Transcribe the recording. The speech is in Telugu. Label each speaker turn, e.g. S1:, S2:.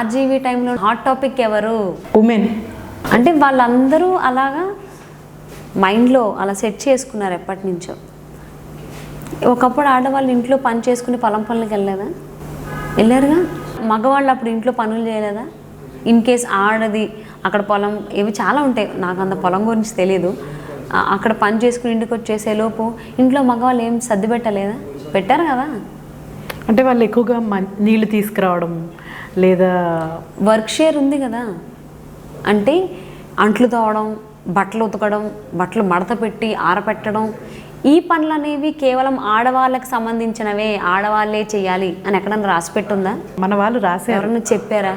S1: ఆర్జీవీ టైంలో హాట్ టాపిక్ ఎవరు?
S2: ఉమెన్.
S1: అంటే వాళ్ళందరూ అలాగా మైండ్లో అలా సెట్ చేసుకున్నారు ఎప్పటి నుంచో. ఒకప్పుడు ఆడవాళ్ళు ఇంట్లో పని చేసుకుని పొలం పనులకు వెళ్ళారుగా. మగవాళ్ళు అప్పుడు ఇంట్లో పనులు చేయలేదా? ఇన్ కేస్ ఆడది అక్కడ పొలం ఇవి చాలా ఉంటాయి, నాకు అంత పొలం గురించి తెలియదు. అక్కడ పని చేసుకుని ఇంటికి వచ్చేసేలోపు ఇంట్లో మగవాళ్ళు ఏం సర్ది పెట్టలేదా? పెట్టారు కదా.
S2: అంటే వాళ్ళు ఎక్కువగా నీళ్ళు తీసుకురావడం లేదా
S1: వర్క్ షేర్ ఉంది కదా. అంటే అంట్లు తోవడం, బట్టలు ఉతకడం, బట్టలు మడత పెట్టి ఆరపెట్టడం, ఈ పనులు అనేవి కేవలం ఆడవాళ్ళకి సంబంధించినవే, ఆడవాళ్ళే చేయాలి అని ఎక్కడన్నా రాసి పెట్టుందా?
S2: మన వాళ్ళు రాసే
S1: ఎవరన్నా చెప్పారా?